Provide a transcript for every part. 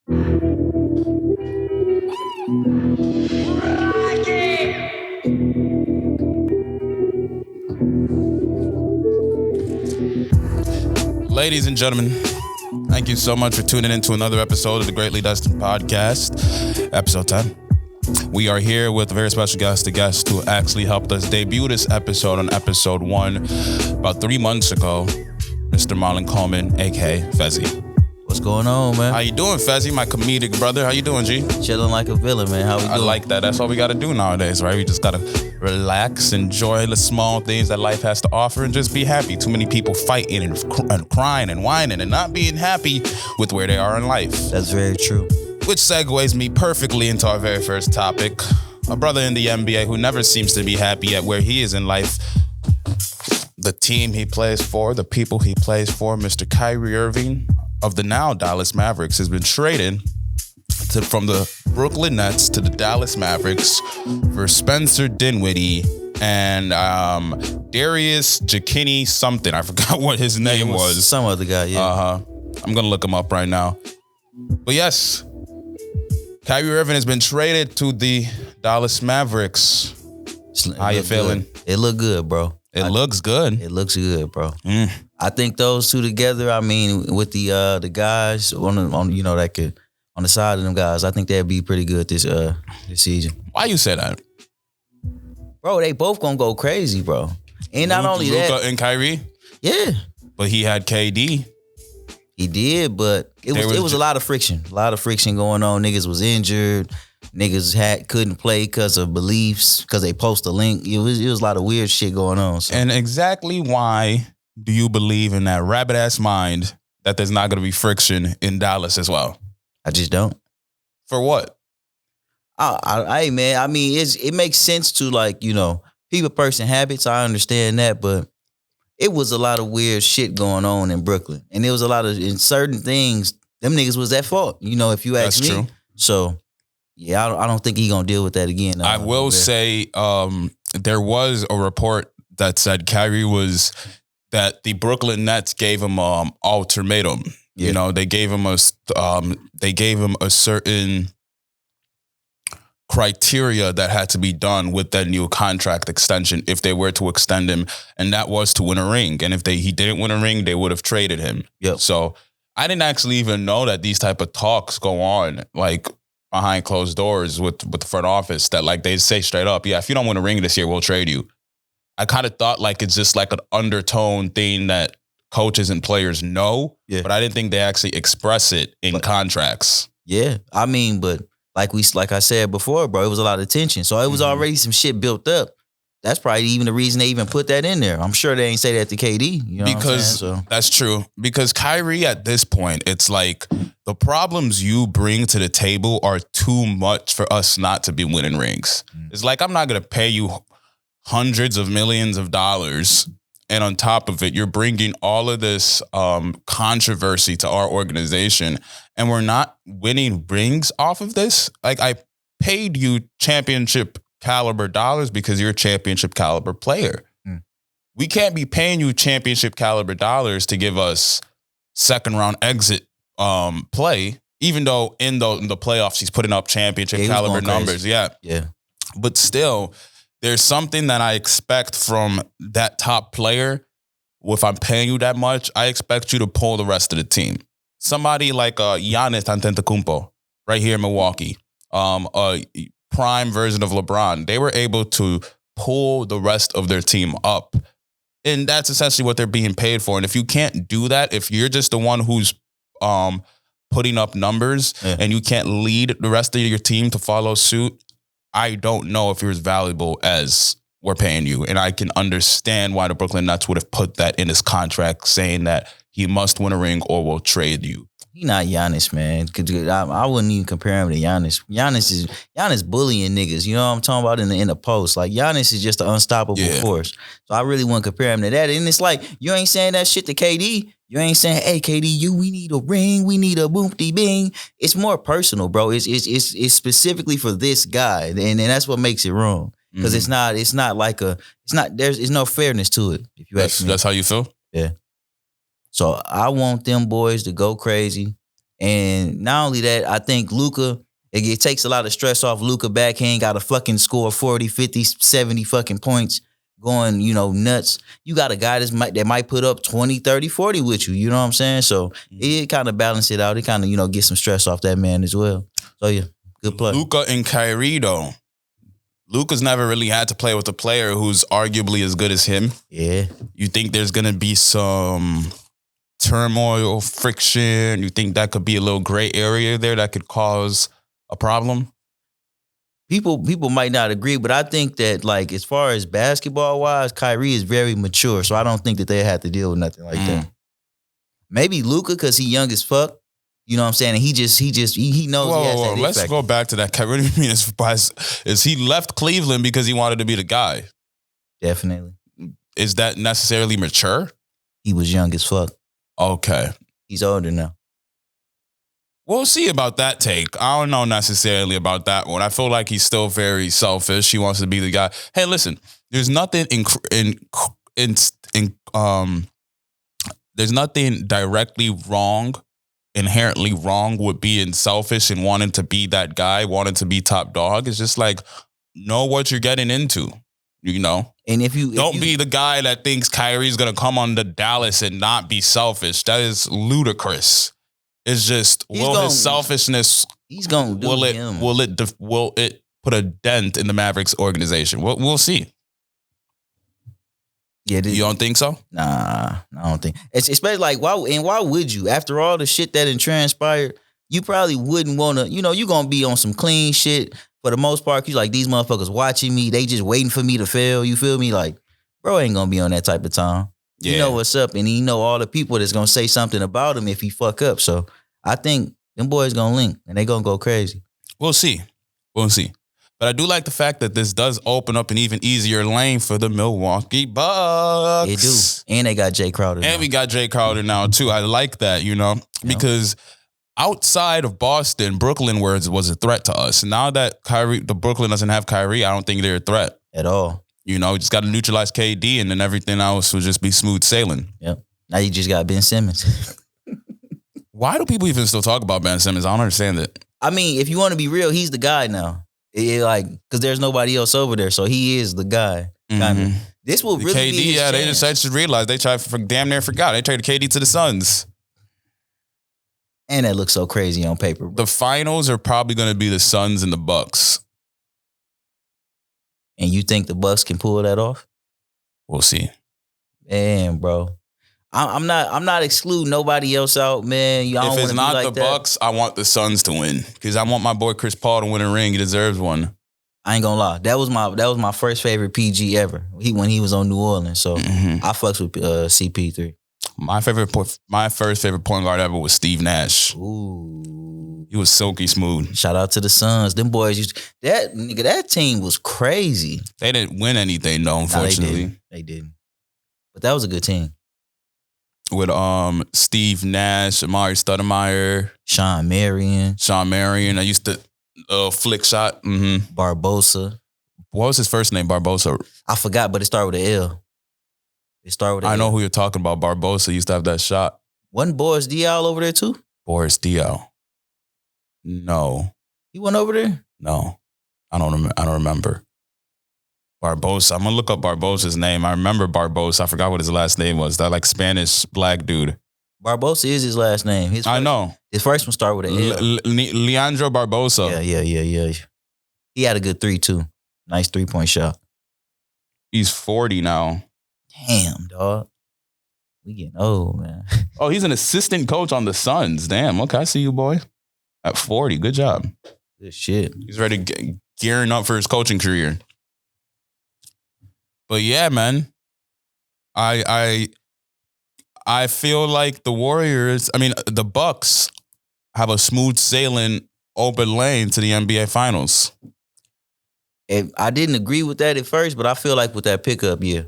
Ladies and gentlemen, thank you so much for tuning in to another episode of the Greatly Destined Podcast, episode 10. We are here with a very special guest, the guest who actually helped us debut this episode on episode 1 about 3 months ago, Mr. Marlon Coleman, a.k.a. Fezzy. What's going on, man? How you doing, Fezzy, my comedic brother? How you doing, G? Chilling like a villain, man. How we doing? I like that. That's all we got to do nowadays, right? We just got to relax, enjoy the small things that life has to offer, and just be happy. Too many people fighting and crying and whining and not being happy with where they are in life. That's very true. Which segues me perfectly into our very first topic. A brother in the NBA who never seems to be happy at where he is in life. The team he plays for, the people he plays for, Mr. Kyrie Irving of the now Dallas Mavericks has been traded from the Brooklyn Nets to the Dallas Mavericks for Spencer Dinwiddie and Darius Jacini something. I forgot what his name was. Some other guy, yeah. I'm going to look him up right now. But yes, Kyrie Irving has been traded to the Dallas Mavericks. How you feeling? It look good, bro. It looks good. It looks good, bro. I think those two together, I mean, with the guys on you know that could on the side of them guys, I think they'd be pretty good this season. Why you say that? Bro, they both gonna go crazy, bro. And not only Luka that, and Kyrie? Yeah. But he had KD. He did, but it was a lot of friction. A lot of friction going on. Niggas was injured. Niggas couldn't play because of beliefs, because they post a link. It was a lot of weird shit going on. So. And exactly why do you believe in that rabbit ass mind that there's not going to be friction in Dallas as well? I just don't. For what? Man, I mean, it makes sense to, like, you know, person habits. I understand that, but it was a lot of weird shit going on in Brooklyn. And there was a lot of, in certain things, them niggas was at fault, you know, if you ask me. That's true. So, yeah, I don't think he gonna deal with that again. I will say there was a report that said that the Brooklyn Nets gave him ultimatum. Yeah. You know, they gave him a certain criteria that had to be done with that new contract extension if they were to extend him, and that was to win a ring. And if he didn't win a ring, they would have traded him. Yep. So I didn't actually even know that these type of talks go on, like, behind closed doors with the front office, that, like, they say straight up, yeah, if you don't win a ring this year, we'll trade you. I kind of thought, like, it's just like an undertone thing that coaches and players know, but I didn't think they actually express it in contracts. Yeah, I mean, but like I said before, bro, it was a lot of tension. So it was already some shit built up. That's probably even the reason they even put that in there. I'm sure they ain't say that to KD. You know because that's true. Because Kyrie, at this point, it's like the problems you bring to the table are too much for us not to be winning rings. It's like, I'm not going to pay you hundreds of millions of dollars, and on top of it, you're bringing all of this controversy to our organization, and we're not winning rings off of this. Like, I paid you championship caliber dollars because you're a championship caliber player. We can't be paying you championship caliber dollars to give us second round exit play, even though in the playoffs he's putting up championship caliber numbers. Yeah. But still, there's something that I expect from that top player. If I'm paying you that much, I expect you to pull the rest of the team. Somebody like Giannis Antetokounmpo right here in Milwaukee, a prime version of LeBron, they were able to pull the rest of their team up. And that's essentially what they're being paid for. And if you can't do that, if you're just the one who's putting up numbers and you can't lead the rest of your team to follow suit, I don't know if you're as valuable as we're paying you. And I can understand why the Brooklyn Nets would have put that in his contract, saying that he must win a ring or we'll trade you. He not Giannis, man. I wouldn't even compare him to Giannis. Giannis bullying niggas. You know what I'm talking about in the post. Like, Giannis is just an unstoppable force. So I really wouldn't compare him to that. And it's like, you ain't saying that shit to KD. You ain't saying, hey, KD, we need a ring. We need a boom-de bing. It's more personal, bro. It's specifically for this guy. And that's what makes it wrong. Because there's no fairness to it, if you ask me. That's how you feel? Yeah. So I want them boys to go crazy And not only that, I think Luka, it takes a lot of stress off Luka back. He ain't got to fucking score 40, 50, 70 fucking points going, nuts. You got a guy that might put up 20, 30, 40 with you. You know what I'm saying? So it kind of balance it out. It kind of, get some stress off that man as well. So yeah, good play. Luka and Kyrie though. Luka's never really had to play with a player who's arguably as good as him. Yeah. You think there's going to be some turmoil, friction? You think that could be a little gray area there that could cause a problem? People might not agree, but I think that, like, as far as basketball-wise, Kyrie is very mature, so I don't think that they have to deal with nothing like that. Maybe Luka, because he young as fuck. You know what I'm saying? And he knows he has that Let's go back to that. What do you mean? Is he left Cleveland because he wanted to be the guy? Definitely. Is that necessarily mature? He was young as fuck. Okay. He's older now. We'll see about that take. I don't know necessarily about that one. I feel like he's still very selfish. He wants to be the guy. Hey, listen, there's nothing there's nothing directly wrong, inherently wrong with being selfish and wanting to be that guy, wanting to be top dog. It's just like, know what you're getting into, And if you be the guy that thinks Kyrie's going to come on to Dallas and not be selfish. That is ludicrous. It's just, his selfishness, he's going to do him. Will it put a dent in the Mavericks organization? We'll see. Yeah, you don't think so? Nah, I don't think. It's especially like, why would you? After all the shit that had transpired, you probably wouldn't want to, you're going to be on some clean shit for the most part. You like, these motherfuckers watching me, they just waiting for me to fail. You feel me? Like, bro ain't going to be on that type of time. Yeah. You know what's up, and he know all the people that's going to say something about him if he fuck up. So I think them boys going to link, and they going to go crazy. We'll see. But I do like the fact that this does open up an even easier lane for the Milwaukee Bucks. They do. And they got Jay Crowder now. We got Jay Crowder now, too. I like that, because outside of Boston, Brooklyn was a threat to us. Now that the Brooklyn doesn't have Kyrie, I don't think they're a threat. At all. Just got to neutralize KD, and then everything else will just be smooth sailing. Yep. Now you just got Ben Simmons. Why do people even still talk about Ben Simmons? I don't understand it. I mean, if you want to be real, he's the guy now. Because there's nobody else over there, so he is the guy. Mm-hmm. This will really KD, be his chance. They just realized they damn near forgot. They traded KD to the Suns. And that looks so crazy on paper. Bro. The finals are probably going to be the Suns and the Bucks. And you think the Bucks can pull that off? We'll see. Man, bro. I'm not excluding nobody else out, man. If it's not the Bucks, I want the Suns to win. Because I want my boy Chris Paul to win a ring. He deserves one. I ain't gonna lie. That was my first favorite PG ever. When he was on New Orleans. So I fucks with CP3. My first favorite point guard ever was Steve Nash. Ooh. He was silky smooth. Shout out to the Suns. Them boys that team was crazy. They didn't win anything though, unfortunately. They didn't. But that was a good team. With Steve Nash, Amari Stoudemire, Sean Marion. I used to flick shot. Mm-hmm. Barbosa. What was his first name? Barbosa. I forgot, but it started with an L. I know who you're talking about. Barbosa used to have that shot. Wasn't Boris Diaw over there too? Boris Diaw. No. He went over there? No. I don't remember. Barbosa. I'm going to look up Barbosa's name. I remember Barbosa. I forgot what his last name was. That like Spanish black dude. Barbosa is his last name. I know. His first one started with an L. Leandro Barbosa. Yeah. He had a good 3 too. Nice 3-point shot. He's 40 now. Damn, dog. We getting old, man. Oh, he's an assistant coach on the Suns. Damn. Okay, I see you, boy. At 40. Good job. Good shit. He's ready gearing up for his coaching career. But yeah, man, I feel like the Bucks have a smooth sailing open lane to the NBA Finals. I didn't agree with that at first, but I feel like with that pickup, yeah.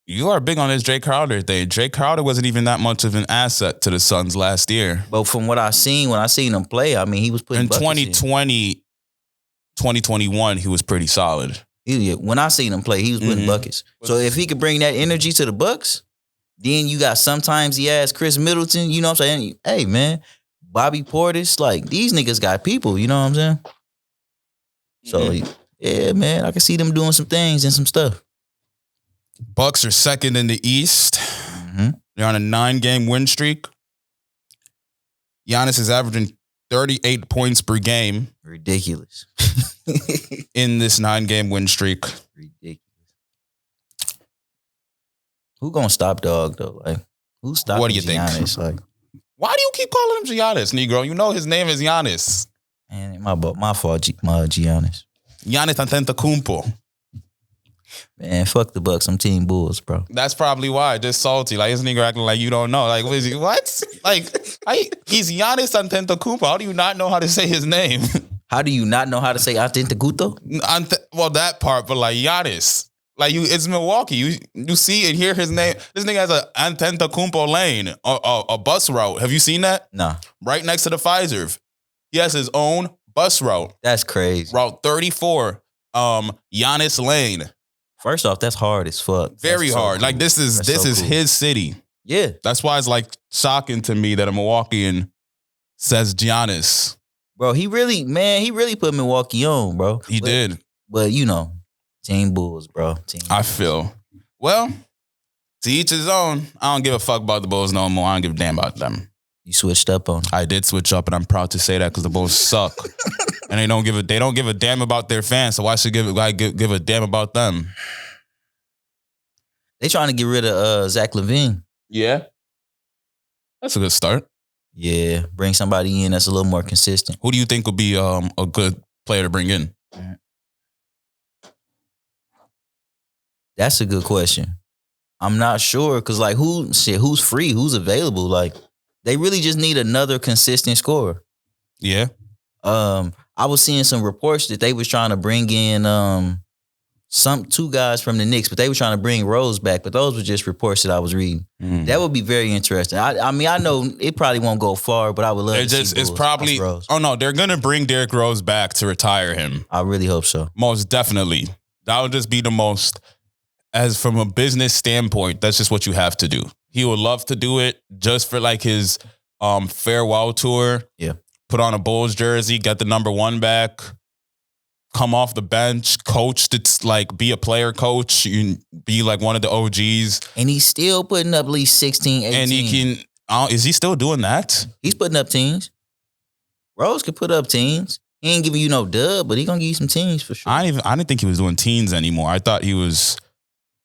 You are big on this Jay Crowder thing. Jay Crowder wasn't even that much of an asset to the Suns last year. But from what I seen, when I seen him play, I mean, he was putting in 2021, he was pretty solid. When I seen him play, he was putting buckets. So if he could bring that energy to the Bucks, then you got sometimes he asked Chris Middleton, you know what I'm saying? Hey, man, Bobby Portis, like these niggas got people, you know what I'm saying? So yeah, man, I can see them doing some things and some stuff. Bucks are second in the East. They're on a 9-game win streak. Giannis is averaging 38 points per game. Ridiculous. In this 9-game win streak. Ridiculous. Who gonna stop dog though? Like, who's stopping What do you Giannis? think? Like, why do you keep calling him Giannis, Negro? You know his name is Giannis. man, my fault, Giannis. Giannis Antetokounmpo. Man, fuck the Bucks. I'm Team Bulls, bro. That's probably why. Just salty. Like, this nigga acting like you don't know. Like, what is he? What? Like, he's Giannis Antetokounmpo. How do you not know how to say his name? How do you not know how to say Antetokounmpo? Well, that part, but like Giannis. Like, it's Milwaukee. You see and hear his name. This nigga has a Antetokounmpo lane, a bus route. Have you seen that? Nah. Right next to the Pfizer. He has his own bus route. That's crazy. Route 34, Giannis Lane. First off, that's hard as fuck. Very that's hard. So like, this is cool. his city. Yeah. That's why it's like shocking to me that a Milwaukeean says Giannis. Bro, he really put Milwaukee on, bro. He did. But you know, Team Bulls, bro. I feel. Well, to each his own. I don't give a fuck about the Bulls no more. I don't give a damn about them. You switched up on them. I did switch up, and I'm proud to say that because the Bulls suck. And they don't give a damn about their fans, so why should give a damn about them? They trying to get rid of Zach LaVine. Yeah. That's a good start. Yeah. Bring somebody in that's a little more consistent. Who do you think would be a good player to bring in? That's a good question. I'm not sure because like who's free? Who's available? Like they really just need another consistent scorer. Yeah. I was seeing some reports that they was trying to bring in two guys from the Knicks, but they were trying to bring Rose back. But those were just reports that I was reading. That would be very interesting. I mean, I know it probably won't go far, but I would love to see It's probably Rose. Oh no, they're gonna bring Derrick Rose back to retire him. I really hope so. Most definitely. That would just be the most, as from a business standpoint, that's just what you have to do. He would love to do it just for like his farewell tour. Yeah. Put on a Bulls jersey, get the number 1 back, come off the bench, coach to like be a player coach, you be like one of the OGs. And he's still putting up at least 16, 18. And he can, is he still doing that? He's putting up teams. Rose could put up teams. He ain't giving you no dub, but he gonna give you some teams for sure. I didn't think he was doing teens anymore. I thought he was,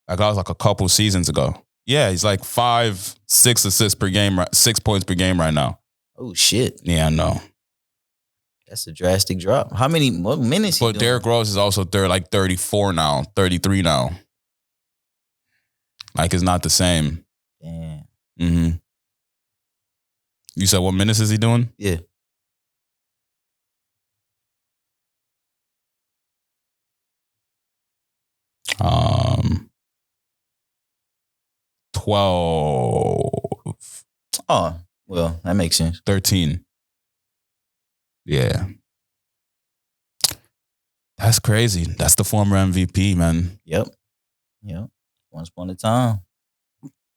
like I was like a couple seasons ago. Yeah, he's like 5, 6 assists per game, 6 points per game right now. Oh shit. Yeah, I know. That's a drastic drop. What minutes? But Derrick Rose is also 34 now, 33 now. Like, it's not the same. Damn. Mm-hmm. You said what minutes is he doing? Yeah. Um, 12. Oh, well, that makes sense. 13. Yeah. That's crazy. That's the former MVP, man. Yep. Once upon a time.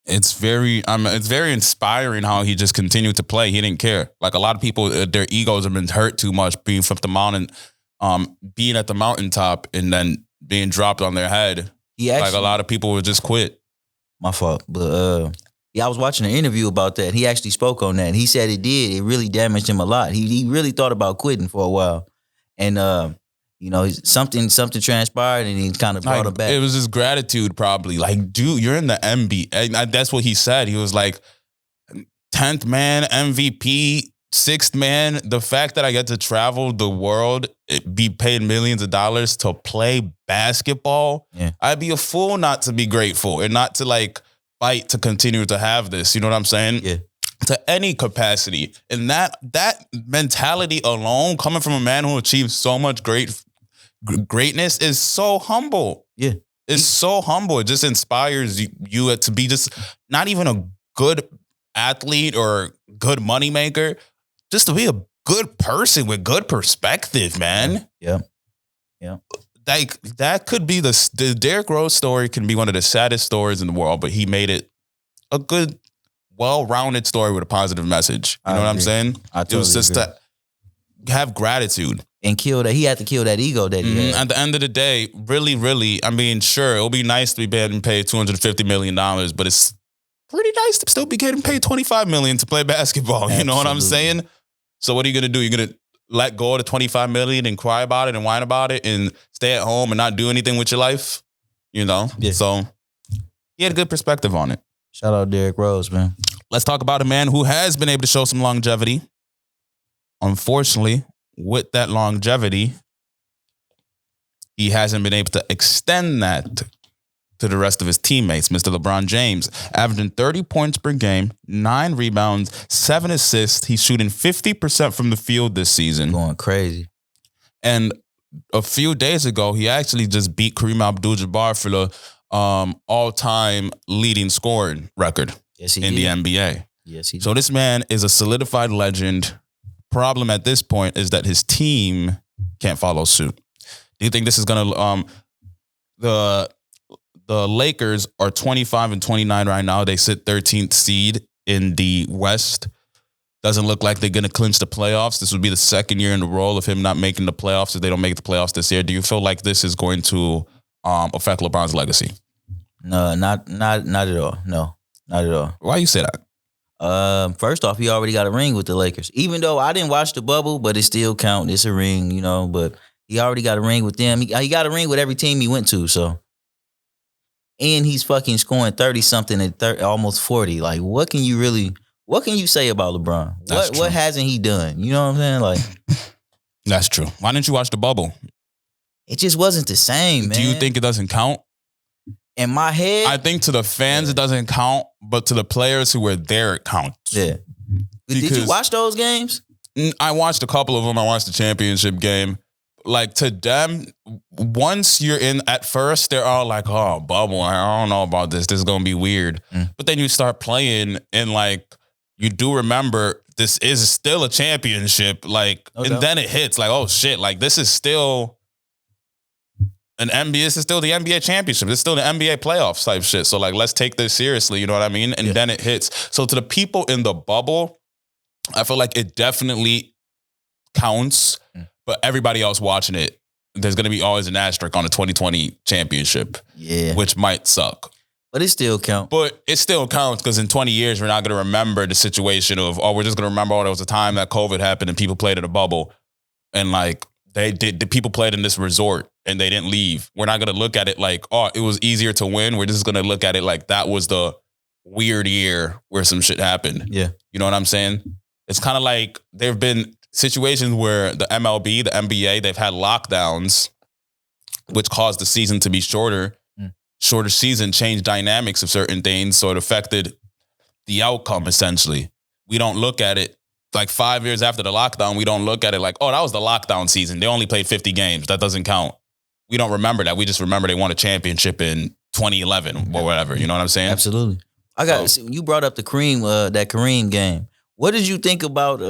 It's very inspiring how he just continued to play. He didn't care. Like, a lot of people, their egos have been hurt too much being from the mountain, being at the mountaintop and then being dropped on their head. Like, a lot of people would just quit. My fault. But yeah, I was watching an interview about that. He actually spoke on that. He said it did. It really damaged him a lot. He really thought about quitting for a while. And something transpired and he kind of brought him back. It was his gratitude probably. Like, dude, you're in the NBA. That's what he said. He was like, 10th man, MVP, 6th man. The fact that I get to travel the world, be paid millions of dollars to play basketball, I'd be a fool not to be grateful and not to like fight to continue to have this. You know what I'm saying? Yeah. To any capacity. And that mentality alone, coming from a man who achieved so much greatness, is so humble. Yeah. It's so humble. It just inspires you to be just not even a good athlete or good moneymaker, just to be a good person with good perspective, man. Yeah. Like, that could be the Derrick Rose story can be one of the saddest stories in the world, but he made it a good well-rounded story with a positive message. You know what I'm saying? It was just to have gratitude. And kill that. He had to kill that ego that he had. At the end of the day, really, really, I mean, sure, it'll be nice to be getting paid $250 million, but it's pretty nice to still be getting paid $25 million to play basketball. Absolutely. You know what I'm saying? So what are you going to do? You're going to let go of the $25 million and cry about it and whine about it and stay at home and not do anything with your life? You know? Yeah. So he had a good perspective on it. Shout out Derrick Rose, man. Let's talk about a man who has been able to show some longevity. Unfortunately, with that longevity, he hasn't been able to extend that to the rest of his teammates. Mr. LeBron James, averaging 30 points per game, 9 rebounds, 7 assists. He's shooting 50% from the field this season. Going crazy. And a few days ago, he actually just beat Kareem Abdul-Jabbar for the all-time leading scoring record in the NBA. Yes, he did. So this man is a solidified legend. Problem at this point is that his team can't follow suit. Do you think this is gonna the Lakers are 25 and 29 right now. They sit 13th seed in the West. Doesn't look like they're gonna clinch the playoffs. This would be the second year in a row of him not making the playoffs if they don't make the playoffs this year. Do you feel like this is going to affect LeBron's legacy? No, not at all. No, not at all. Why you say that? First off, he already got a ring with the Lakers. Even though I didn't watch the bubble, but it still count. It's a ring, you know. But he already got a ring with them. He got a ring with every team he went to. So, and he's fucking scoring 30 something at almost 40. Like, what can you say about LeBron? What hasn't he done? You know what I'm saying? Like, that's true. Why didn't you watch the bubble? It just wasn't the same, man. Do you think it doesn't count? In my head, I think to the fans it doesn't count, but to the players who were there it counts. Yeah. Did you watch those games? I watched a couple of them. I watched the championship game. Like, to them, once you're in, at first they're all like, "Oh, bubble, I don't know about this. This is gonna be weird." But then you start playing, and like, you do remember this is still a championship. Like, and then it hits like, oh shit, like this is still an NBA, this is still the NBA championship. It's still the NBA playoffs type shit. So like, let's take this seriously. You know what I mean? And then it hits. So to the people in the bubble, I feel like it definitely counts. But everybody else watching it, there's going to be always an asterisk on the 2020 championship. Yeah. Which might suck. But it still counts. But it still counts because in 20 years, we're not going to remember the situation of, we're just going to remember, there was a time that COVID happened and people played in a bubble. And like, the people played in this resort and they didn't leave. We're not going to look at it like, it was easier to win. We're just going to look at it like that was the weird year where some shit happened. Yeah. You know what I'm saying? It's kind of like there have been situations where the MLB, the NBA, they've had lockdowns, which caused the season to be shorter. Shorter season changed dynamics of certain things. So it affected the outcome, essentially. We don't look at it like 5 years after the lockdown, we don't look at it like, that was the lockdown season. They only played 50 games. That doesn't count. We don't remember that. We just remember they won a championship in 2011 or whatever. You know what I'm saying? Absolutely. You brought up the Kareem game. What did you think about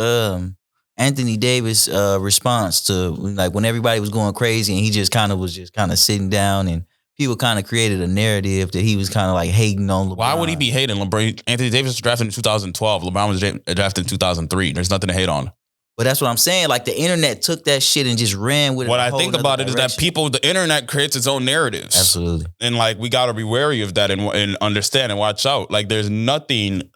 Anthony Davis' response to like when everybody was going crazy and he just kind of sitting down and people kind of created a narrative that he was kind of like hating on LeBron. Why would he be hating LeBron? Anthony Davis was drafted in 2012. LeBron was drafted in 2003. There's nothing to hate on. But that's what I'm saying. Like the internet took that shit and just ran with it. What I think about it is that the internet creates its own narratives. Absolutely. And like, we got to be wary of that and understand and watch out. Like there's nothing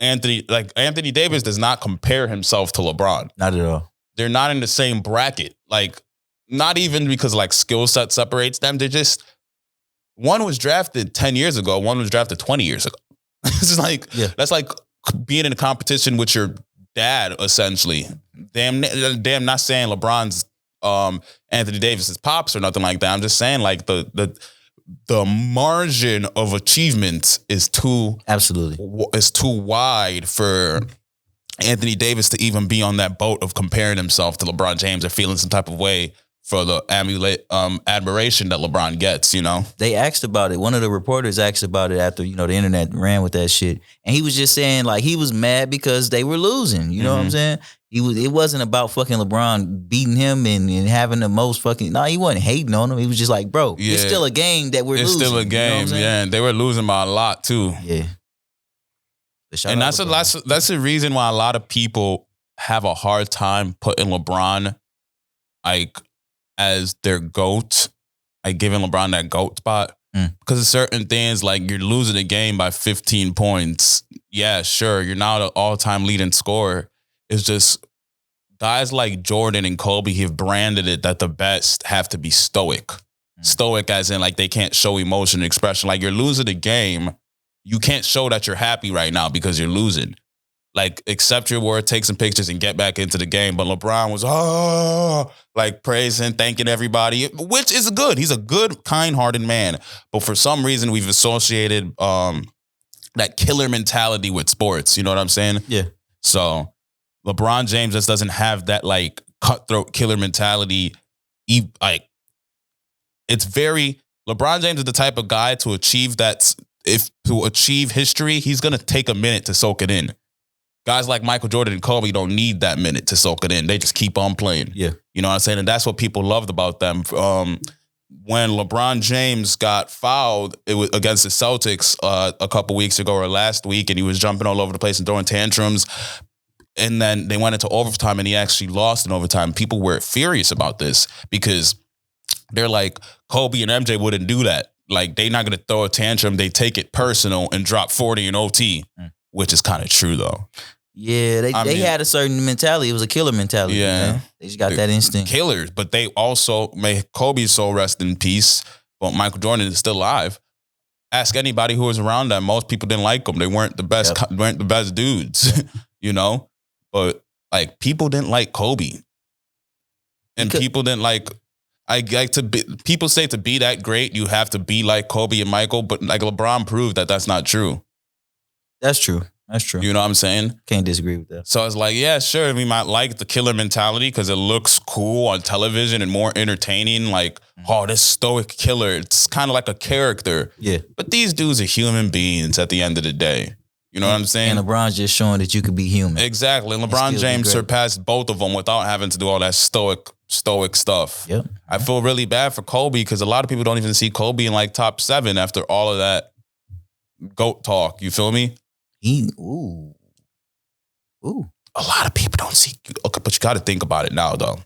Anthony Davis does not compare himself to LeBron. Not at all. They're not in the same bracket. Like not even because like skill set separates them. They're just, one was drafted 10 years ago. One was drafted 20 years ago. It's like, that's like being in a competition with your dad, essentially. Damn, not saying LeBron's Anthony Davis's pops or nothing like that. I'm just saying like the margin of achievement is too wide for Anthony Davis to even be on that boat of comparing himself to LeBron James or feeling some type of way for the admiration that LeBron gets, you know? They asked about it. One of the reporters asked about it after, the internet ran with that shit. And he was just saying, like, he was mad because they were losing. You know what I'm saying? It wasn't about fucking LeBron beating him and having the most fucking... No, he wasn't hating on him. He was just like, bro, it's still a game that we're losing. It's still a game, and they were losing by a lot, too. Yeah. And that's the reason why a lot of people have a hard time putting LeBron like as their GOAT, like giving LeBron that GOAT spot. Because of certain things, like you're losing a game by 15 points. Yeah, sure, you're now the all-time leading scorer. It's just guys like Jordan and Kobe have branded it that the best have to be stoic. Stoic as in like they can't show emotion and expression. Like you're losing a game, you can't show that you're happy right now because you're losing. Like accept your word, take some pictures and get back into the game. But LeBron was like praising, thanking everybody, which is good. He's a good, kind-hearted man. But for some reason we've associated that killer mentality with sports. You know what I'm saying? Yeah. So LeBron James just doesn't have that like cutthroat killer mentality. Like it's very LeBron James is the type of guy to achieve that. If to achieve history, he's gonna take a minute to soak it in. Guys like Michael Jordan and Kobe don't need that minute to soak it in. They just keep on playing. Yeah. You know what I'm saying? And that's what people loved about them. When LeBron James got fouled, it was against the Celtics a couple weeks ago or last week, and he was jumping all over the place and throwing tantrums. And then they went into overtime and he actually lost in overtime. People were furious about this because they're like, Kobe and MJ wouldn't do that. Like, they're not going to throw a tantrum. They take it personal and drop 40 in OT, which is kind of true, though. Yeah, they had a certain mentality. It was a killer mentality. Yeah. Man. They just got that instinct. Killers, but they also may Kobe's soul rest in peace, but Michael Jordan is still alive. Ask anybody who was around them. Most people didn't like them. They weren't the best. Weren't the best dudes, you know. But like people didn't like Kobe, and people didn't like. I like to be. People say to be that great, you have to be like Kobe and Michael, but like LeBron proved that that's not true. That's true. That's true. You know what I'm saying? Can't disagree with that. So it's like, yeah, sure, we might like the killer mentality because it looks cool on television and more entertaining. Like, oh, this stoic killer. It's kind of like a character. Yeah. But these dudes are human beings at the end of the day. You know what I'm saying? And LeBron's just showing that you could be human. Exactly. And LeBron James surpassed both of them without having to do all that stoic stuff. Yep. I feel really bad for Kobe because a lot of people don't even see Kobe in like top 7 after all of that GOAT talk. You feel me? Ooh. A lot of people don't see. Okay, but you got to think about it now, though.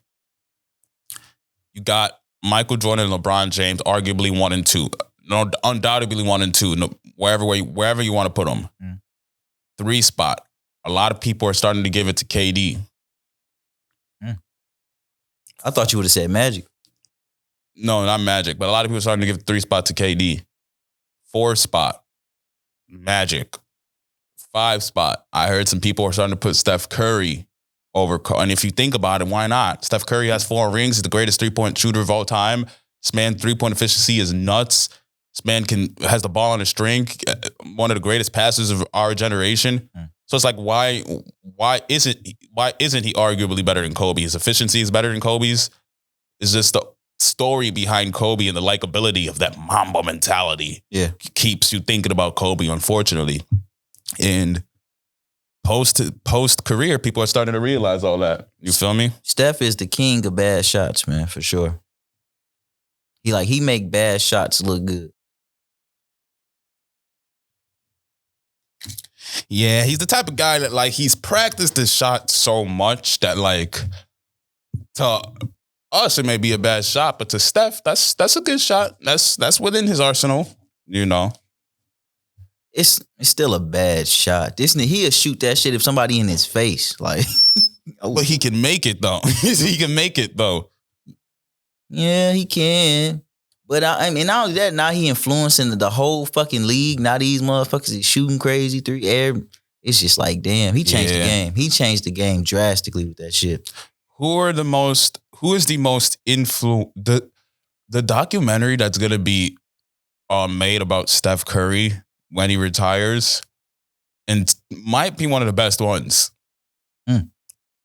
You got Michael Jordan and LeBron James, arguably 1 and 2. No, undoubtedly 1 and 2. No, wherever you want to put them. 3 spot. A lot of people are starting to give it to KD. I thought you would have said Magic. No, not Magic, but a lot of people are starting to give 3 spot to KD. 4 spot, Magic. 5 spot, I heard some people are starting to put Steph Curry over. And if you think about it, why not? Steph Curry has 4 rings. He's the greatest 3-point shooter of all time. This man 3-point efficiency is nuts. This man has the ball on a string. One of the greatest passers of our generation. So it's like, why isn't he arguably better than Kobe? His efficiency is better than Kobe's. It's just the story behind Kobe and the likability of that Mamba mentality. Yeah, keeps you thinking about Kobe, unfortunately. And post career, people are starting to realize all that. You feel me? Steph is the king of bad shots, man, for sure. He make bad shots look good. Yeah, he's the type of guy that like he's practiced this shot so much that like to us it may be a bad shot, but to Steph, that's a good shot. That's within his arsenal, you know. It's still a bad shot. He'll shoot that shit if somebody in his face. Like, but he can make it though. He can make it though. Yeah, he can. But I mean, not only that, now he influencing the whole fucking league. Now these motherfuckers is shooting crazy 3 air. It's just like, damn, he changed the game. He changed the game drastically with that shit. Who is the most the documentary that's gonna be made about Steph Curry when he retires, and might be one of the best ones.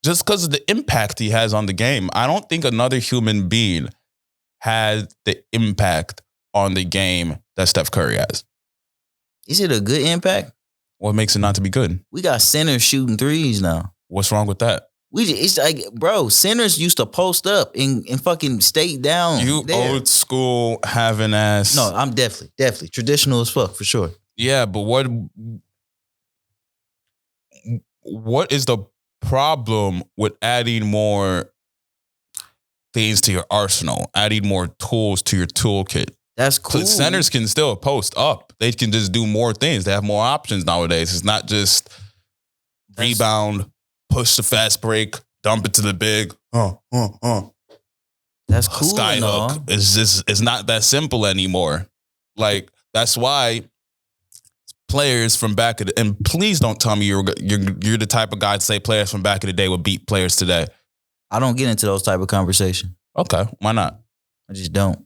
Just because of the impact he has on the game. I don't think another human being had the impact on the game that Steph Curry has. Is it a good impact? What makes it not to be good? We got centers shooting threes now. What's wrong with that? It's like, bro, centers used to post up and fucking stay down. You there. Old school having ass. No, I'm definitely traditional as fuck for sure. Yeah, but what? what is the problem with adding more things to your arsenal, adding more tools to your toolkit? That's cool. Centers can still post up. They can just do more things. They have more options nowadays. It's not just rebound, push the fast break, dump it to the big. That's cool. Skyhook. It's not that simple anymore. Like, that's why players from back in the, and please don't tell me you're the type of guy to say players from back in the day would beat players today. I don't get into those type of conversations. Okay, why not? I just don't.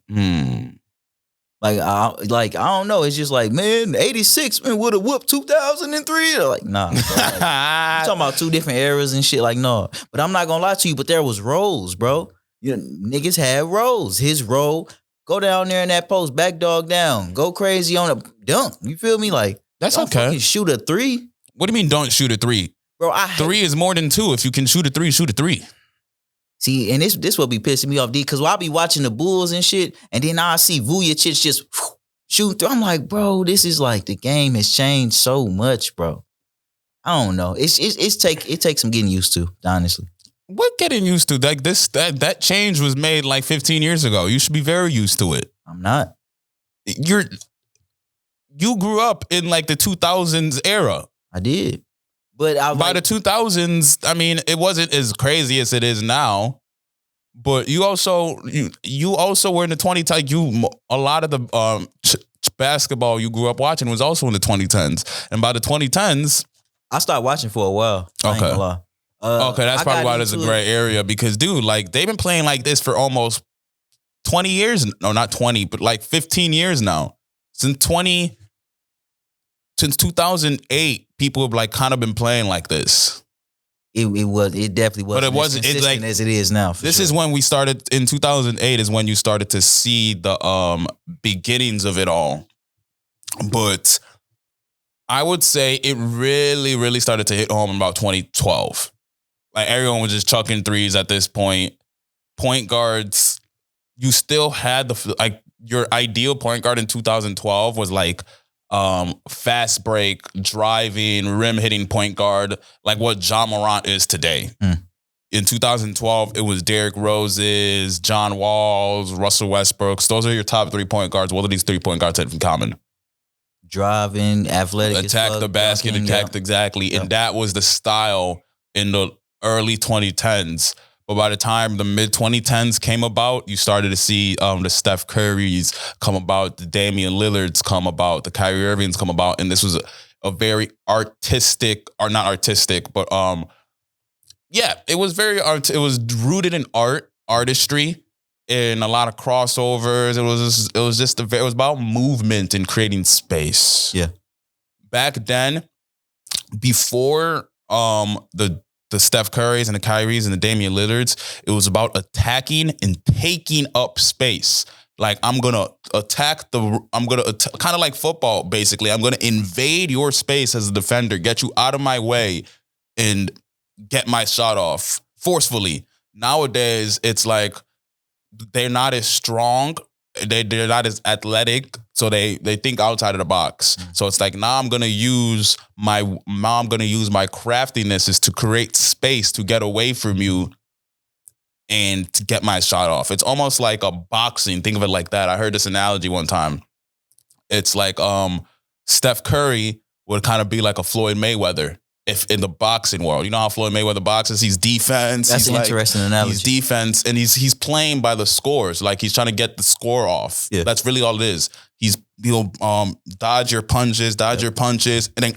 I don't know. It's just like, man, 86 man would have whooped 2003. Like, nah. Bro, like, you talking about two different eras and shit. Like, no. But I'm not gonna lie to you. But there was roles, bro. You know, niggas had roles. His role, go down there in that post, back dog down, go crazy on a dunk. You feel me? Like, that's don't okay. Fucking shoot a three. What do you mean? Don't shoot a three, bro? Three is more than two. If you can shoot a three, shoot a three. See, and this will be pissing me off, D, because I'll be watching the Bulls and shit, and then I see Vujacic just shooting through. I'm like, bro, this is like the game has changed so much, bro. I don't know. It takes some getting used to, honestly. What getting used to? Like that change was made like 15 years ago. You should be very used to it. I'm not. You grew up in like the 2000s era. I did. But by the 2000s, I mean, it wasn't as crazy as it is now. But you also were in the 2010s. A lot of the basketball you grew up watching was also in the 2010s. And by the 2010s, I started watching for a while. Okay. Okay, that's probably why there's a gray area because, dude, like they've been playing like this for almost 20 years. No, not 20, but like 15 years now. Since 2008, people have like kind of been playing like this. It definitely was. But it wasn't as consistent as it is now. This is when we started in 2008 is when you started to see the beginnings of it all. But I would say it really, really started to hit home in about 2012. Like everyone was just chucking threes at this point. Point guards, you still had your ideal point guard in 2012 was like fast break, driving, rim hitting point guard, like what Ja Morant is today. In 2012, it was Derrick Rose's, John Walls, Russell Westbrook's. Those are your top 3 point guards. What do these 3 point guards have in common? Driving, athletic, attack the basket, attack exactly. Yep. And that was the style in the early 2010s. But by the time the mid 2010s came about, you started to see the Steph Currys come about, the Damian Lillards come about, the Kyrie Irvings come about, and this was a very artistic, or not artistic, but it was it was rooted in artistry, and a lot of crossovers. It was about movement and creating space. Yeah. Back then, before the Steph Currys and the Kyries and the Damian Lillards, it was about attacking and taking up space. Like, I'm going to attack kind of like football, basically. I'm going to invade your space as a defender, get you out of my way, and get my shot off forcefully. Nowadays, it's like they're not as strong. They're not as athletic, so they think outside of the box. So it's like, now I'm gonna use my craftiness is to create space to get away from you and to get my shot off. It's almost like a boxing. Think of it like that. I heard this analogy one time. It's like Steph Curry would kind of be like a Floyd Mayweather. If in the boxing world, you know how Floyd Mayweather boxes, he's defense. That's an interesting analogy. He's defense, and he's playing by the scores. Like, he's trying to get the score off. Yeah. That's really all it is. He'll dodge your punches, and then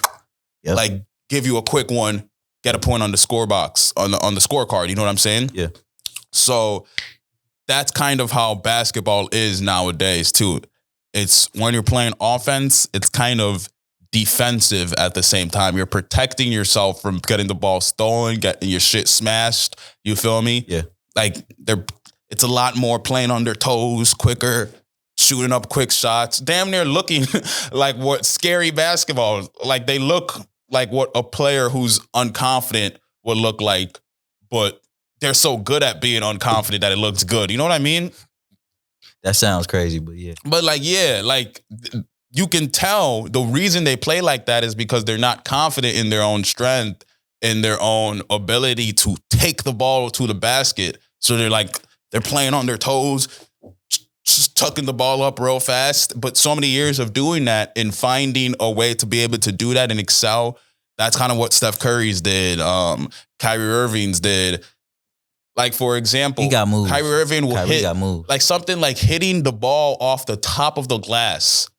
like give you a quick one, get a point on the score box, on the scorecard. You know what I'm saying? Yeah. So that's kind of how basketball is nowadays too. It's when you're playing offense, it's kind of defensive at the same time. You're protecting yourself from getting the ball stolen, getting your shit smashed. You feel me? Yeah. Like, it's a lot more playing on their toes, quicker, shooting up quick shots, damn near looking like what scary basketball. Like, they look like what a player who's unconfident would look like, but they're so good at being unconfident that it looks good. You know what I mean? That sounds crazy, but yeah. But you can tell the reason they play like that is because they're not confident in their own strength, in their own ability to take the ball to the basket. So they're playing on their toes, just tucking the ball up real fast. But so many years of doing that and finding a way to be able to do that and excel, that's kind of what Steph Curry's did. Kyrie Irving's did. Like, for example, he got moves. Kyrie Irving will Kyrie got moves. like something like hitting the ball off the top of the glass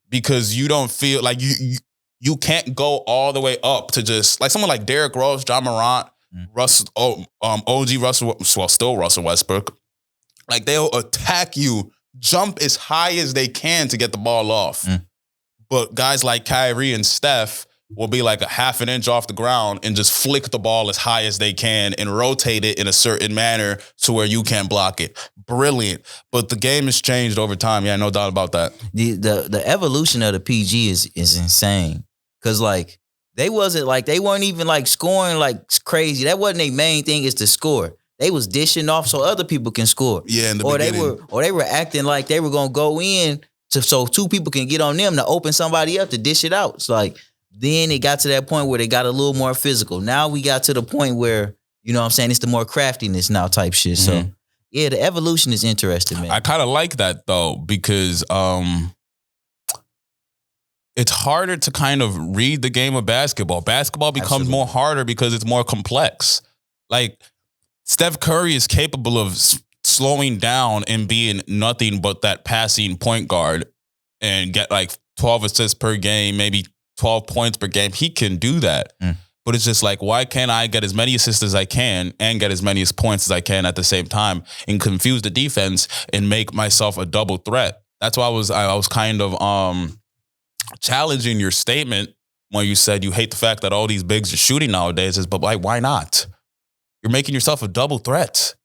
because you don't feel like you can't go all the way up to just like someone like Derrick Rose, John Morant, OG Russell, well, still Russell Westbrook. Like, they'll attack you, jump as high as they can to get the ball off. But guys like Kyrie and Steph will be like a half an inch off the ground and just flick the ball as high as they can and rotate it in a certain manner to where you can't block it. Brilliant. But the game has changed over time. Yeah, no doubt about that. The evolution of the PG is insane. Cause like they weren't even like scoring like crazy. That wasn't their main thing, is to score. They was dishing off so other people can score. Yeah, in the beginning. They were acting like they were gonna go in so two people can get on them to open somebody up to dish it out. It's like, then it got to that point where they got a little more physical. Now we got to the point where, you know what I'm saying, it's the more craftiness now type shit. So, yeah, the evolution is interesting, man. I kind of like that, though, because it's harder to kind of read the game of basketball. Basketball becomes more harder because it's more complex. Like, Steph Curry is capable of slowing down and being nothing but that passing point guard and get like 12 assists per game, maybe 12 points per game. He can do that. But it's just like, why can't I get as many assists as I can and get as many points as I can at the same time and confuse the defense and make myself a double threat? That's why I was kind of challenging your statement when you said you hate the fact that all these bigs are shooting nowadays. But like, why not? You're making yourself a double threat.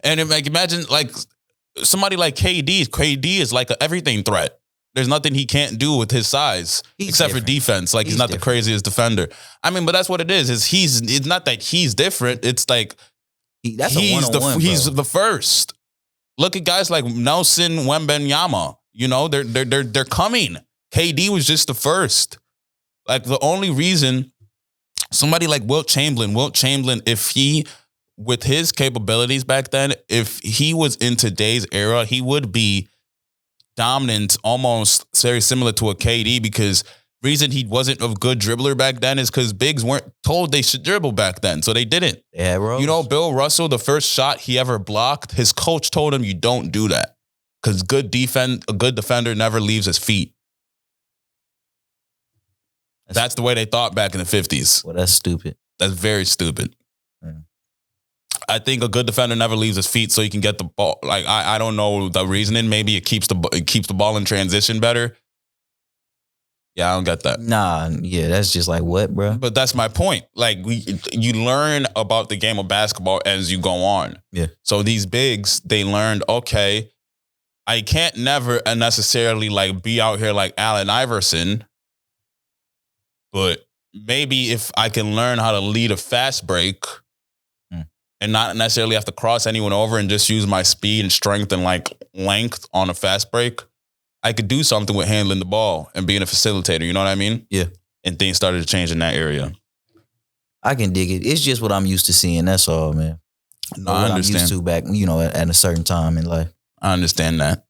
And like, imagine like somebody like KD. KD is like an everything threat. There's nothing he can't do with his size, except for defense. Like, he's not the craziest defender. I mean, but that's what it is. It's not that he's different. It's like he's the first. Look at guys like Nelson Wembenyama. You know, they're coming. KD was just the first. Like, the only reason somebody like Wilt Chamberlain, if he, with his capabilities back then, if he was in today's era, he would be dominant, almost very similar to a KD, because reason he wasn't a good dribbler back then is because bigs weren't told they should dribble back then, so they didn't. Yeah, bro. You know, Bill Russell, the first shot he ever blocked, his coach told him, you don't do that, because a good defender never leaves his feet. That's the way they thought back in the 50s. Well, that's stupid. That's very stupid. I think a good defender never leaves his feet so he can get the ball. Like, I don't know the reasoning. Maybe it keeps the ball in transition better. Yeah, I don't get that. Nah, yeah, that's just like, what, bro? But that's my point. Like, you learn about the game of basketball as you go on. Yeah. So these bigs, they learned, okay, I can't never necessarily like be out here like Allen Iverson, but maybe if I can learn how to lead a fast break and not necessarily have to cross anyone over and just use my speed and strength and like length on a fast break, I could do something with handling the ball and being a facilitator. You know what I mean? Yeah. And things started to change in that area. I can dig it. It's just what I'm used to seeing. That's all, man. No, I understand. I'm used to back, you know, at a certain time in life. I understand that.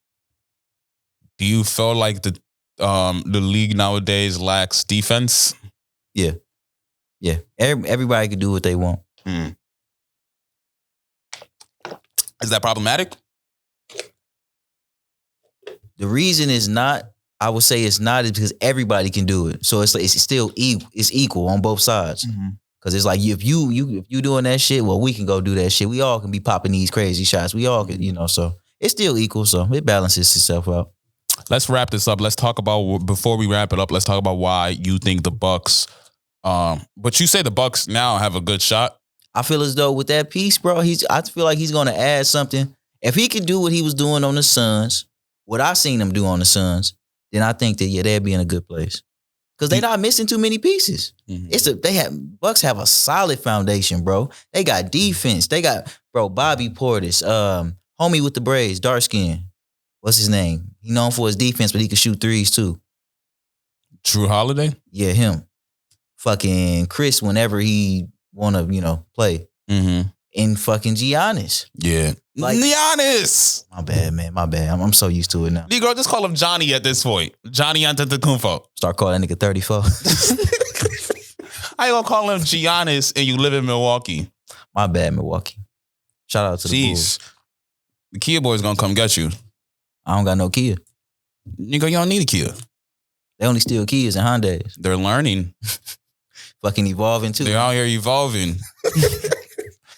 Do you feel like the league nowadays lacks defense? Yeah. Yeah. Everybody can do what they want. Is that problematic? The reason is not, I would say it's not, is because everybody can do it. So it's like, it's still it's equal on both sides. Because it's like, if you doing that shit, well, we can go do that shit. We all can be popping these crazy shots. We all can, you know, so it's still equal. So it balances itself out. Let's wrap this up. Let's talk about, before we wrap it up, let's talk about why you think the Bucks, but you say the Bucks now have a good shot. I feel as though with that piece, bro, I feel like he's going to add something. If he could do what he was doing on the Suns, what I seen him do on the Suns, then I think that, yeah, they'd be in a good place. Because they're not missing too many pieces. Bucks have a solid foundation, bro. They got defense. They got, bro, Bobby Portis, homie with the braids, dark skin. What's his name? He known for his defense, but he could shoot threes too. Drew Holiday? Yeah, him. fucking Chris whenever he wanna, play. Mm-hmm. And fucking Giannis. Yeah. Like, Giannis. My bad, man. My bad. I'm so used to it now. Negro, just call him Johnny at this point. Johnny Antetokounmpo. Start calling that nigga 34. How you gonna call him Giannis and you live in Milwaukee? My bad, Milwaukee. Shout out to the Bulls. The Kia boys gonna come get you. I don't got no Kia. Nigga, you don't need a Kia. They only steal Kias and Hyundais. They're learning. Fucking evolving too. They're out here evolving.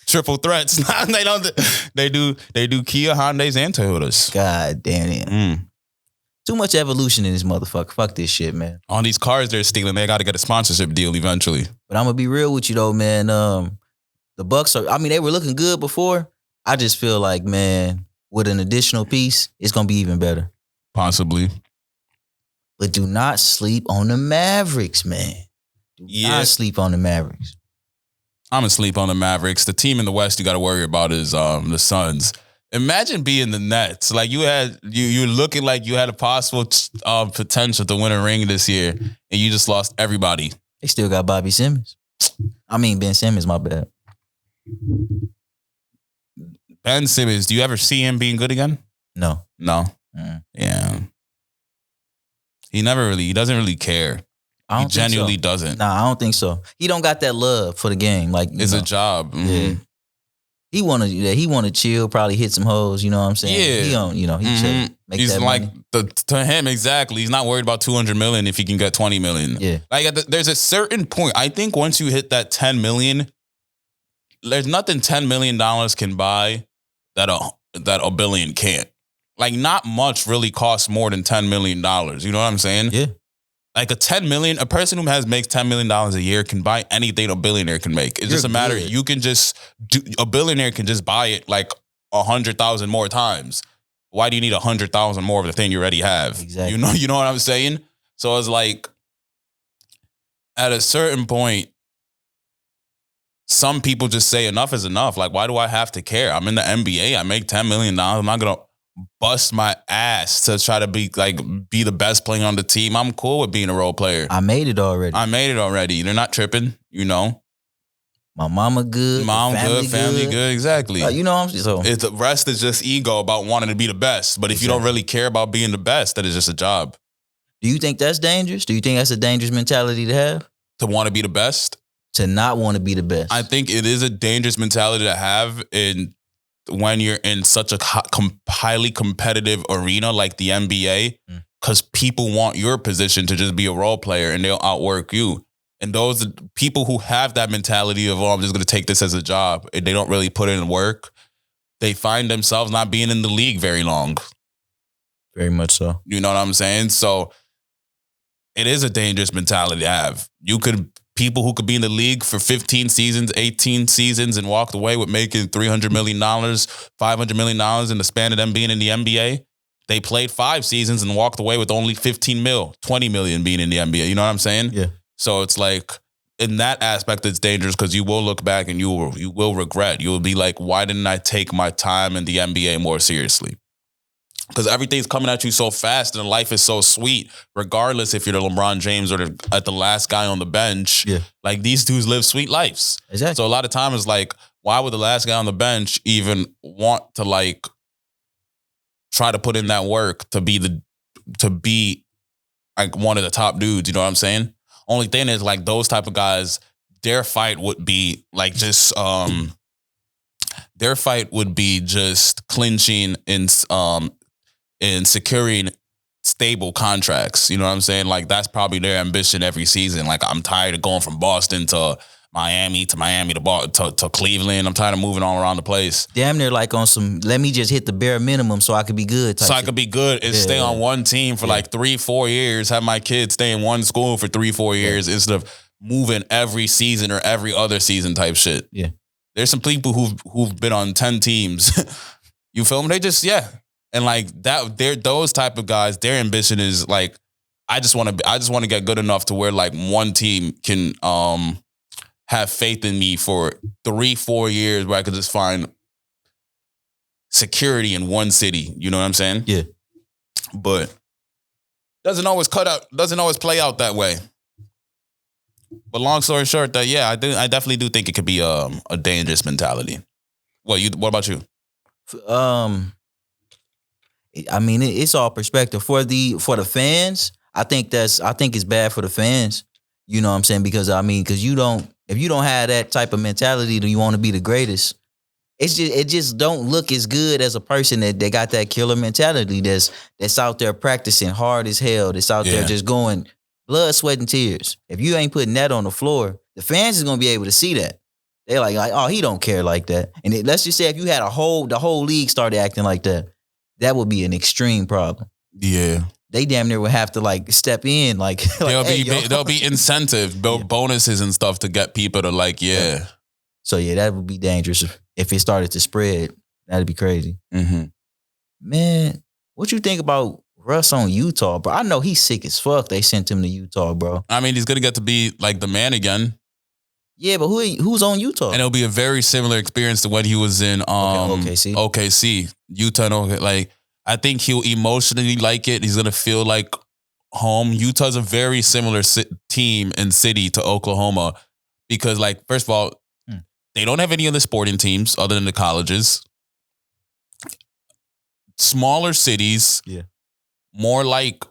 Triple threats. They don't. They do Kia, Hyundais, and Toyotas. God damn it. Too much evolution in this motherfucker. Fuck this shit, man. On these cars they're stealing, they got to get a sponsorship deal eventually. But I'm gonna be real with you though, man. The Bucks are. I mean, they were looking good before. I just feel like, man, with an additional piece, it's gonna be even better. Possibly. But do not sleep on the Mavericks, man. Do not sleep on the Mavericks. I'm gonna sleep on the Mavericks. The team in the West you got to worry about is the Suns. Imagine being the Nets. Like you're looking like you had a possible potential to win a ring this year, and you just lost everybody. They still got Bobby Simmons. I mean Ben Simmons. My bad. Ben Simmons. Do you ever see him being good again? No. Yeah. He doesn't really care. He genuinely doesn't. Nah, I don't think so. He don't got that love for the game. Like it's a job. Mm-hmm. Yeah. He wanna chill, probably hit some hoes, you know what I'm saying? Yeah. He don't, he chill. He's that like money. To him, exactly. He's not worried about $200 million if he can get $20 million. Yeah. Like there's a certain point. I think once you hit that $10 million, there's nothing $10 million can buy that a billion can't. Like not much really costs more than $10 million. You know what I'm saying? Yeah. Like a person who makes $10 million a year can buy anything a billionaire can make. It's just a matter, you can just a billionaire can just buy it like 100,000 more times. Why do you need 100,000 more of the thing you already have? Exactly. You know what I'm saying? So it's like at a certain point, some people just say enough is enough. Like, why do I have to care? I'm in the NBA. I make $10 million. I'm not going to bust my ass to try to be the best player on the team. I'm cool with being a role player. I made it already. They're not tripping, you know. My mama good. Mom good, family good, exactly. You know what I'm saying? So the rest is just ego about wanting to be the best. But if you don't really care about being the best, that is just a job. Do you think that's dangerous? Do you think that's a dangerous mentality to have? To want to be the best? To not want to be the best. I think it is a dangerous mentality to have when you're in such a highly competitive arena like the NBA, because people want your position to just be a role player and they'll outwork you. And those people who have that mentality of, I'm just going to take this as a job, and they don't really put in work, they find themselves not being in the league very long. Very much so. You know what I'm saying? So it is a dangerous mentality to have. People who could be in the league for 15 seasons, 18 seasons, and walked away with making $300 million, $500 million in the span of them being in the NBA. They played 5 seasons and walked away with only 15 mil, 20 million being in the NBA. You know what I'm saying? Yeah. So it's like, in that aspect, it's dangerous because you will look back and you will regret. You will be like, why didn't I take my time in the NBA more seriously? Because everything's coming at you so fast and life is so sweet, regardless if you're the LeBron James or the last guy on the bench. Yeah. Like, these dudes live sweet lives. Exactly. So a lot of times it's like, why would the last guy on the bench even want to like try to put in that work to be like one of the top dudes? You know what I'm saying? Only thing is, like, those type of guys, their fight would be like just clinching and securing stable contracts. You know what I'm saying? Like, that's probably their ambition every season. Like, I'm tired of going from Boston to Miami to Cleveland. I'm tired of moving all around the place. Damn near like on some, let me just hit the bare minimum so I could be good type So I could be good and stay on one team for like 3-4 years, have my kids stay in one school for 3-4 years instead of moving every season or every other season type shit. Yeah. There's some people who've been on 10 teams. You feel me? They just, and like that, they're those type of guys. Their ambition is like, I just want to get good enough to where like one team can have faith in me for 3-4 years where I could just find security in one city. You know what I'm saying? Yeah. But doesn't always play out that way. But long story short, that I definitely do think it could be a dangerous mentality. What about you? I mean, it's all perspective for the fans. I think it's bad for the fans. You know what I'm saying? Because if you don't have that type of mentality, do you want to be the greatest? It just don't look as good as a person that got that killer mentality that's out there practicing hard as hell. That's out there just going blood, sweat, and tears. If you ain't putting that on the floor, the fans is gonna be able to see that. They're like, oh, he don't care like that. And let's just say if you had the whole league started acting like that, that would be an extreme problem. Yeah. They damn near would have to like step in, like there'll be incentive, bonuses and stuff to get people to like, yeah. So that would be dangerous if it started to spread. That'd be crazy. Mm-hmm. Man, what you think about Russ on Utah, bro? I know he's sick as fuck. They sent him to Utah, bro. I mean, he's gonna get to be like the man again. Yeah, but who's on Utah? And it'll be a very similar experience to when he was in OKC. Utah, like I think he'll emotionally like it. He's gonna feel like home. Utah's a very similar team and city to Oklahoma because, like, first of all, they don't have any other sporting teams other than the colleges. Smaller cities, more like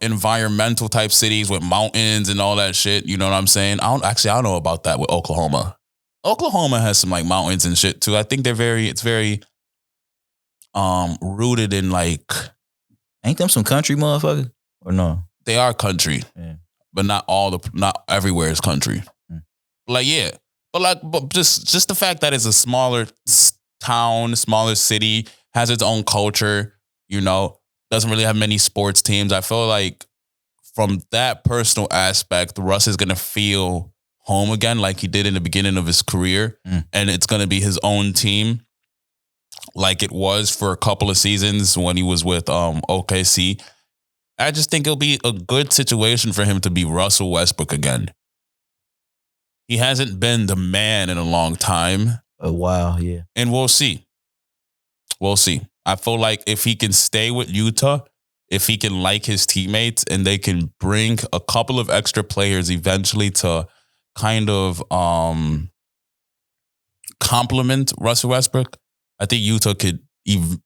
environmental type cities with mountains and all that shit. You know what I'm saying? I don't know about that with Oklahoma. Oklahoma has some like mountains and shit too. I think it's very rooted in like, ain't them some country motherfuckers or no? They are country, but not everywhere is country. But just the fact that it's a smaller town, smaller city, has its own culture, you know, doesn't really have many sports teams. I feel like from that personal aspect, Russ is going to feel home again like he did in the beginning of his career. And it's going to be his own team like it was for a couple of seasons when he was with OKC. I just think it'll be a good situation for him to be Russell Westbrook again. He hasn't been the man in a long time. A while, yeah. And we'll see. I feel like if he can stay with Utah, if he can like his teammates and they can bring a couple of extra players eventually to kind of complement Russell Westbrook, I think Utah could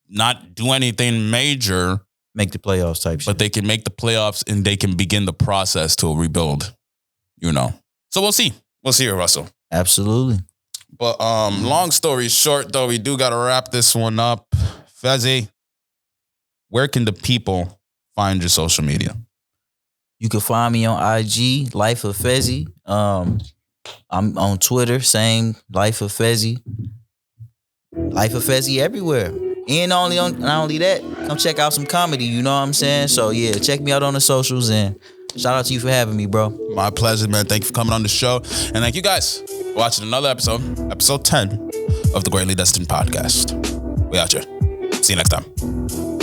not do anything major. Make the playoffs type shit. But they can make the playoffs and they can begin the process to rebuild, you know. So we'll see. We'll see with Russell. Absolutely. But long story short, though, we do got to wrap this one up. Fezzy, where can the people find your social media? You can find me on IG, Life of Fezzy. I'm on Twitter, same Life of Fezzy. Life of Fezzy everywhere. And not only that, come check out some comedy, you know what I'm saying? So yeah, check me out on the socials and shout out to you for having me, bro. My pleasure, man. Thank you for coming on the show. And thank you guys for watching another episode 10 of the Greatly Destined Podcast. We out here. See you next time.